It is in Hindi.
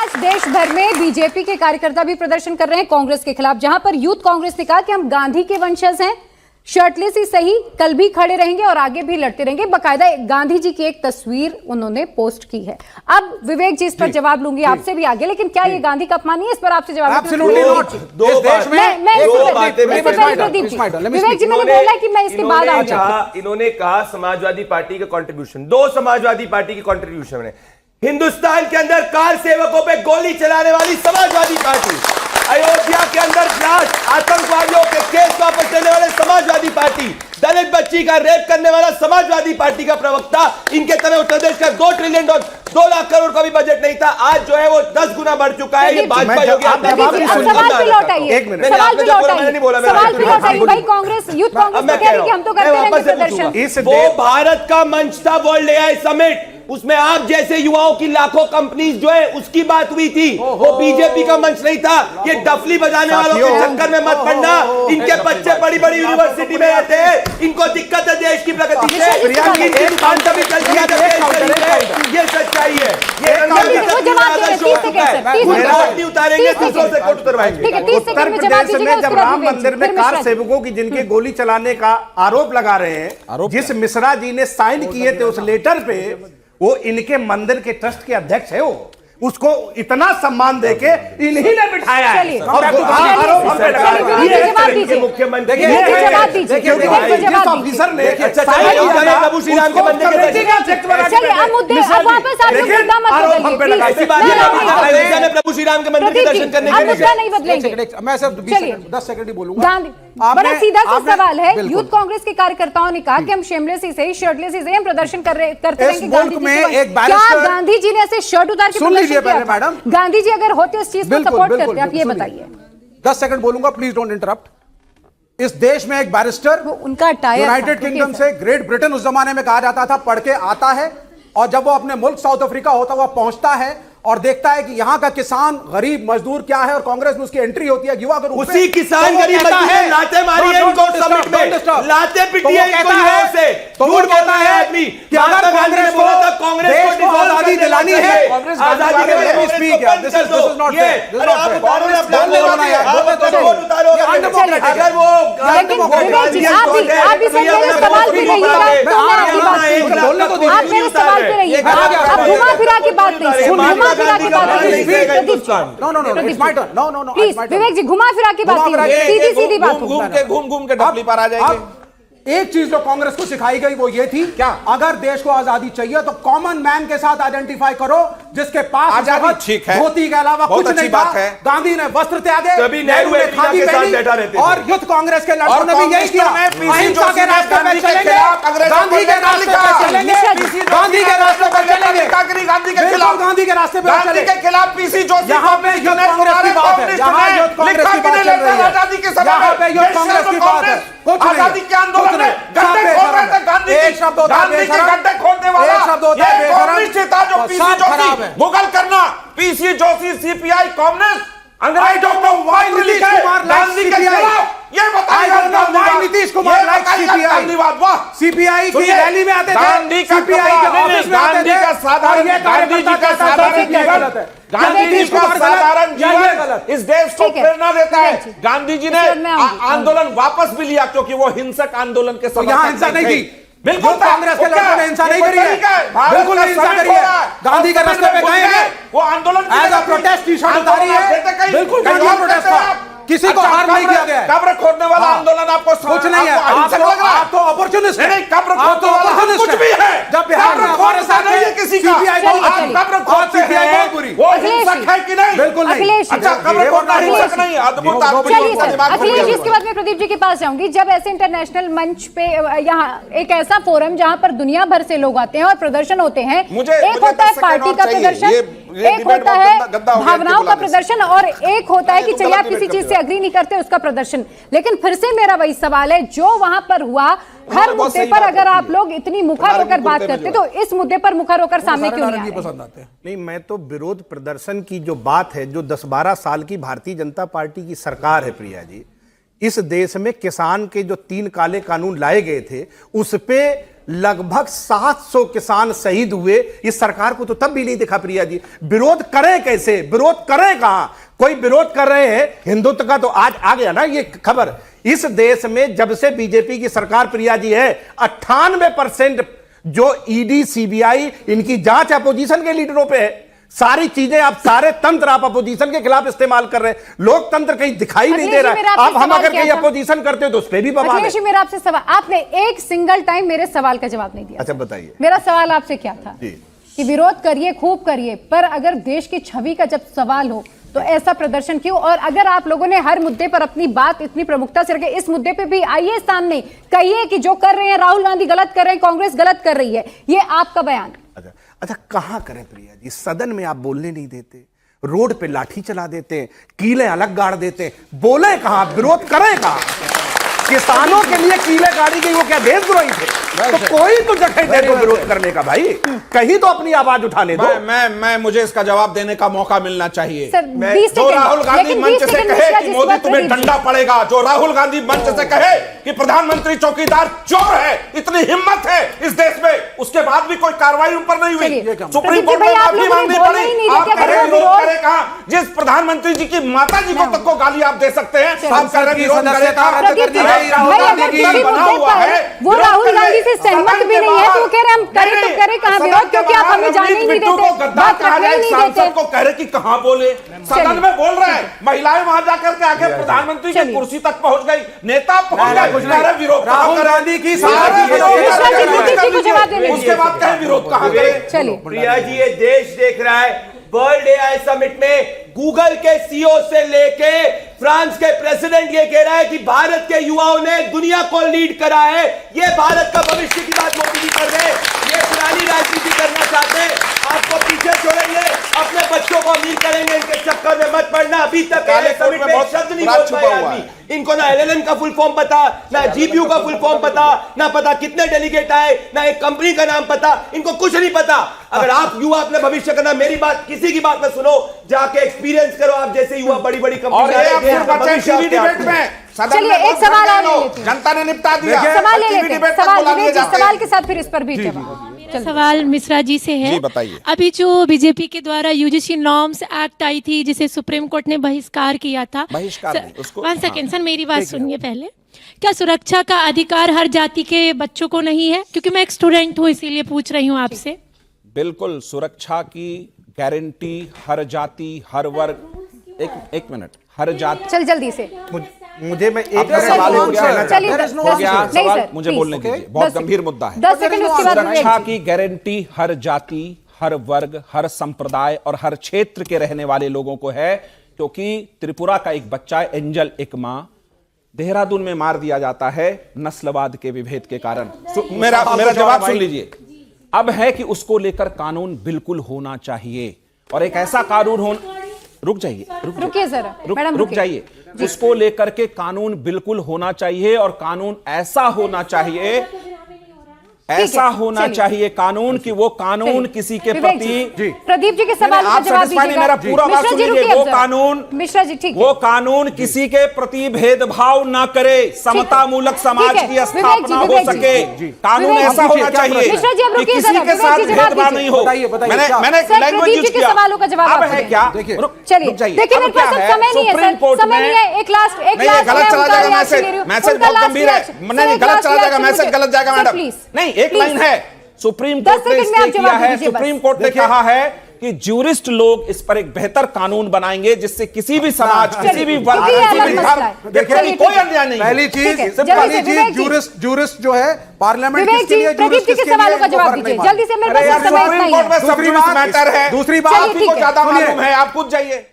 आज देश भर में बीजेपी के कार्यकर्ता भी प्रदर्शन कर रहे हैं कांग्रेस के खिलाफ, जहां पर यूथ कांग्रेस ने कहा कि हम गांधी के वंशज हैं, शर्टलेस ही सही, कल भी खड़े रहेंगे और आगे भी लड़ते रहेंगे। बाकायदा गांधी जी की एक तस्वीर उन्होंने पोस्ट की है। अब विवेक जी इस पर जवाब लूंगी आपसे भी आगे, लेकिन क्या ये गांधी का अपमान नहीं है? इस पर आपसे जवाब। Absolutely not. इस देश में विवेक जी मैंने बोला कि मैं इसके बाद आऊंगा। इन्होंने कहा समाजवादी पार्टी का कंट्रीब्यूशन, दो समाजवादी पार्टी की कंट्रीब्यूशन है। हिंदुस्तान के अंदर कार सेवकों पे गोली चलाने वाली समाजवादी पार्टी, अयोध्या के अंदर आतंकवादियों के केस वापस लेने वाले समाजवादी पार्टी, दलित बच्ची का रेप करने वाला समाजवादी पार्टी का प्रवक्ता, इनके तरह उत्तर प्रदेश का 2 ट्रिलियन डॉलर 2 लाख करोड़ का भी बजट नहीं था, आज जो है वो 10 गुना बढ़ चुका है। ये भाजपा योगी सवाल पे लौटाइए, भाई कांग्रेस यूथ कांग्रेस कह रही है कि हम तो करते रहेंगे प्रदर्शन। वो भारत का मंच था वर्ल्ड एआई समिट, उसमें आप जैसे युवाओं की लाखों कंपनीज जो है उसकी बात हुई थी, वो बीजेपी का मंच नहीं था। ये डफली बजाने वालों के चक्कर में मत पड़ना, इनके बच्चे बड़ी बड़ी यूनिवर्सिटी में रहते हैं, इनको दिक्कत है देश की प्रगति से, दुकान कभी चलती है, ये सच्चाई है। ये उतारेंगे, दूसरों से कोट उतरवाएंगे। उत्तर प्रदेश में जब राम मंदिर में कार सेवकों की जिनके गोली चलाने का आरोप लगा रहे हैं, जिस मिश्रा जी ने साइन किए थे उस लेटर पे, वो इनके मंदिर के ट्रस्ट के अध्यक्ष है, वो उसको इतना सम्मान देके इन्हीं ने बिठाया है। और मुख्यमंत्री जिस ऑफिसर ने प्रभु श्री राम के मंदिर प्रभु श्री राम के मंदिर के दर्शन करने के मैं सिर्फ 10 सेकंड ही बोलूंगा। बड़ा सीधा सा सवाल है, यूथ कांग्रेस के कार्यकर्ताओं ने कहा कि हम शेमलेस ही सही, शर्टलेस ही सही, हम प्रदर्शन करते रहेंगे। क्या गांधी जी ने ऐसे शर्ट उतार के प्रदर्शन किया? मैडम, गांधी जी अगर होते इस चीज को सपोर्ट करते, आप ये बताइए। 10 सेकंड बोलूंगा, प्लीज डोंट इंटरप्ट। इस देश में एक बैरिस्टर उनका यूनाइटेड किंगडम से, ग्रेट ब्रिटेन उस जमाने में कहा जाता था, पढ़ के आता है और जब वो अपने मुल्क साउथ अफ्रीका होता हुआ पहुंचता है और देखता है कि यहां का किसान गरीब मजदूर क्या है और कांग्रेस में उसकी एंट्री होती है युवा के रूप में, उसी किसान गरीब मजदूर ने लाते मारी है इनको समिट में, लाते पिटी है इनको युवाओं से। झूठ बोलता है आदमी कि अगर कांग्रेस को कांग्रेस को आजादी दिलानी है, आजादी के लिए स्पीक है, दिस इज नॉट ये, अरे आप बोलने अपना बोलना है, बोल उतारो। अगर वो आप भी मेरे सवाल पे रहिएगा, आप मेरे सवाल पे रहिएगा, आप घुमा फिरा की बात नहीं, विवेक जी घुमा फिरा की बात नहीं, सीधी सीधी बात, घूम के डफली पर आ जाएंगे। एक चीज जो कांग्रेस को सिखाई गई वो ये थी, क्या अगर देश को आजादी चाहिए तो कॉमन मैन के साथ आइडेंटिफाई करो, जिसके पास आजादी ठीक है, धोती के अलावा कुछ नहीं था। गांधी ने वस्त्र त्यागे, नेहरू ने खादी पहनी, और युद्ध कांग्रेस के लड़कों ने भी यही किया। अहिंसा के रास्ते पर चलेंगे, गांधी के रास्ते पर चलेंगे, गांधी के रास्ते पर चलेंगे, गांधी के खिलाफ, गांधी के रास्ते पर चलेंगे, के खिलाफ पीसी जोशी। यहाँ पे युद्ध कांग्रेस की बात है, यहाँ युद्ध कांग्रेस की बात चल रही है, आजादी के समय यहाँ पे युद्ध कांग्रेस की बात है। आजादी के आंदोलन में गड्ढे खोद रहे थे, गांधी के गड्ढे खोदने वाला ये कम्युनिस्ट था जो पीसी जोशी, मुगल करना, पीसी जोशी सीपीआई कम्युनिस्ट, अंग्रेजों को वाई नीतीश कुमार गांधी के खिलाफ ये बताइए, नीतीश कुमार सीपीआई की रैली में आते थे, गांधी का गांधी का साधारण जीवन इस देश को प्रेरणा देता है। गांधी जी ने आंदोलन वापस भी लिया क्योंकि वो हिंसक आंदोलन के समय यहाँ हिंसा नहीं थी। बिल्कुल कांग्रेस के लोगों ने हिंसा नहीं करी है, बिल्कुल हिंसा करी है। गांधी के रास्ते पे गए हैं, वो आंदोलन as a protest T shirt उतारी है, बिल्कुल गांधी प्रोटेस्ट था, किसी को हार नहीं किया गया है। कब्र खोदने वाला आंदोलन आपको कुछ नहीं है, आप तो अपॉर्चुनिस्ट हैं, कब्र खोदने वाला कुछ भी है। जब बिहार में हमारे साथ नहीं है किसी का, कब्र खोदते हैं वो हिंसक है कि नहीं? बिल्कुल नहीं। अच्छा, कब्र खोदना हिंसक नहीं है, अद्भुत। अखिलेश, इसके बाद मैं प्रदीप जी के पास जाऊंगी। जब ऐसे इंटरनेशनल मंच पे यहाँ एक ऐसा फोरम जहाँ पर दुनिया भर से लोग आते हैं और प्रदर्शन होते हैं, एक होता है पार्टी का प्रदर्शन, एक होता है भावनाओं का प्रदर्शन, और एक होता है कि चलिए आप किसी चीज से अग्री नहीं करते उसका प्रदर्शन। लेकिन फिर से मेरा वही सवाल है, जो वहां पर हुआ, हर मुद्दे पर अगर आप लोग इतनी मुखर होकर बात करते तो इस मुद्दे पर मुखर होकर सामने क्यों नहीं पसंद आते? नहीं, मैं तो विरोध प्रदर्शन की जो बात है, जो 10-12 साल की भारतीय जनता पार्टी की सरकार है प्रिया जी, इस देश में किसान के जो 3 काले कानून लाए गए थे उस पे लगभग 700 किसान शहीद हुए। इस सरकार को तो तब भी नहीं दिखा प्रिया जी। विरोध करें कैसे, विरोध करें कहां? कोई विरोध कर रहे हैं हिंदुत्व का, तो आज आ गया ना ये खबर। इस देश में जब से बीजेपी की सरकार प्रिया जी है, 98% जो ईडी सीबीआई इनकी जांच अपोजिशन के लीडरों पे है। सारी चीजें आप, सारे तंत्र आप अपोजिशन के खिलाफ इस्तेमाल कर रहे हैं। लोकतंत्र कहीं दिखाई नहीं दे रहा है। आप हम अगर कहीं अपोजिशन करते हो तो उस पर भी बवाल है। मेरा आपसे सवाल, आपने एक सिंगल टाइम मेरे सवाल का जवाब नहीं दिया। अच्छा बताइए, मेरा सवाल आपसे क्या था कि विरोध करिए, खूब करिए, पर अगर देश की छवि का जब सवाल हो तो ऐसा प्रदर्शन क्यों? और अगर आप लोगों ने हर मुद्दे पर अपनी बात इतनी प्रमुखता से रखे, इस मुद्दे पे भी आइए सामने, कहिए कि जो कर रहे हैं राहुल गांधी गलत कर रहे हैं, कांग्रेस गलत कर रही है। ये आपका बयान। अच्छा कहां करें प्रिया जी? सदन में आप बोलने नहीं देते, रोड पे लाठी चला देते हैं, कीले अलग गाड़ देते हैं, बोले कहां, विरोध करें कहां? किसानों के लिए कीले गाड़ी गई, वो क्या देशद्रोही थे? तो कोई तो जगह दे दो विरोध करने का भाई, कहीं तो अपनी आवाज उठाने दो। मैं मुझे इसका जवाब देने का मौका मिलना चाहिए। जो राहुल गांधी मंच से कहे कि मोदी तुम्हें डंडा पड़ेगा, जो राहुल गांधी मंच से कहे कि प्रधानमंत्री चौकीदार चोर है, इतनी हिम्मत है इस देश में, उसके बाद भी कोई कार्रवाई उन पर नहीं हुई। सुप्रीम कोर्ट में माफी मांगनी पड़ी। आप कह रहे विरोध करें कहां? जिस प्रधानमंत्री जी की माता जी को तक को गाली आप दे सकते हैं, आप कह रहे विरोध करें कहां? वो राहुल गांधी से सहमत भी नहीं है तो कह रहे हम करें तो करें कहां विरोध, क्योंकि आप हमें जाने ही नहीं देते, बात रखने ही नहीं देते। को कह रहे कि कहां बोले, सदन में बोल रहे हैं, महिलाएं वहां जाकर के आगे प्रधानमंत्री की कुर्सी तक पहुंच गई, नेता पहुंच गए, विरोध राहुल गांधी की उसके बाद कहें विरोध कहां करें? चलिए प्रिया जी, ये देश देख रहा है वर्ल्ड एआई समिट में गूगल के सीईओ से लेके फ्रांस के प्रेसिडेंट ये कह रहा है कि भारत के युवाओं ने दुनिया को लीड करा है। ये भारत का भविष्य की बात मोदी जी कर रहे हैं। ये पुरानी राजनीति करना चाहते हैं, आपको पीछे छोड़ेंगे, अपने बच्चों को अमीर करेंगे, इनके चक्कर में मत पड़ना। अभी तक समिट में शब्द नहीं बोल पाए आदमी। इनको ना एलएलएम का फुल फॉर्म पता, ना जीपीयू का फुल फॉर्म पता, ना पता कितने डेलीगेट आए, ना एक कंपनी का नाम पता, इनको कुछ नहीं पता। अगर आप युवा अपने भविष्य करना, मेरी बात किसी की बात में सुनो, जाके एक्सपीरियंस करो। आप जैसे युवा बड़ी बड़ी कंपनी, चलिए एक सवाल और जनता ने निपटा दिया। सवाल ले लेते हैं, सवाल के साथ फिर इस पर भी जवाब। सवाल मिश्रा जी से है। बताइए। अभी जो बीजेपी के द्वारा यूजीसी नॉर्म्स एक्ट आई थी, जिसे सुप्रीम कोर्ट ने बहिष्कार किया था। वन सेकेंड सर, मेरी बात सुनिए पहले। क्या सुरक्षा का अधिकार हर जाति के बच्चों को नहीं है? क्योंकि मैं एक स्टूडेंट हूँ, इसीलिए पूछ रही हूँ आपसे। बिल्कुल, सुरक्षा की गारंटी हर जाति हर वर्ग। एक मिनट, हर जाति। चल जल्दी से मुझे मैं एक सवाल हो गया सवाल मुझे बोलने दीजिए, बहुत गंभीर मुद्दा है। 10 सेकंड उसके बाद सुरक्षा की गारंटी हर जाति हर वर्ग हर संप्रदाय और हर क्षेत्र के रहने वाले लोगों को है, क्योंकि त्रिपुरा का एक बच्चा एंजल एकमा देहरादून में मार दिया जाता है नस्लवाद के विभेद के कारण। मेरा जवाब सुन लीजिए। अब है कि उसको लेकर कानून बिल्कुल होना चाहिए, और एक ऐसा कानून होना, रुक जाइए, उसको लेकर के कानून बिल्कुल होना चाहिए, और कानून ऐसा होना चाहिए, कानून कि वो कानून किसी के प्रति। प्रदीप जी के सवाल का जवाब दीजिएगा। मेरा पूरा बात सुनिए। वो कानून, मिश्रा जी ठीक है, वो कानून किसी के प्रति भेदभाव ना करे, समतामूलक समाज की स्थापना हो सके। कानून ऐसा होना चाहिए कि किसी के साथ भेदभाव नहीं हो। मैंने लैंग्वेज यूज किया। अब है क्या, चलिए देखिए, मेरे पास समय नहीं है सर, समय नहीं है। एक लास्ट गलत चला जाएगा मैसेज बहुत गंभीर है। नहीं, गलत चला जाएगा मैसेज, गलत जाएगा मैडम। नहीं, एक लाइन है, सुप्रीम कोर्ट ने स्टे किया है, सुप्रीम कोर्ट ने कहा है कि ज्यूरिस्ट लोग इस पर एक बेहतर कानून बनाएंगे, जिससे किसी भी समाज, किसी भी वर्ग, किसी भी धर्म, कोई अन्याय नहीं। पहली चीज ज्यूरिस्ट जो है पार्लियामेंट किसके लिए, प्रदीप जी के सवालों का जवाब दीजिए जल्दी से, मेरे पास समय नहीं है। दूसरी बात है, दूसरी बात आपको ज्यादा मालूम है, आप खुद जाइए।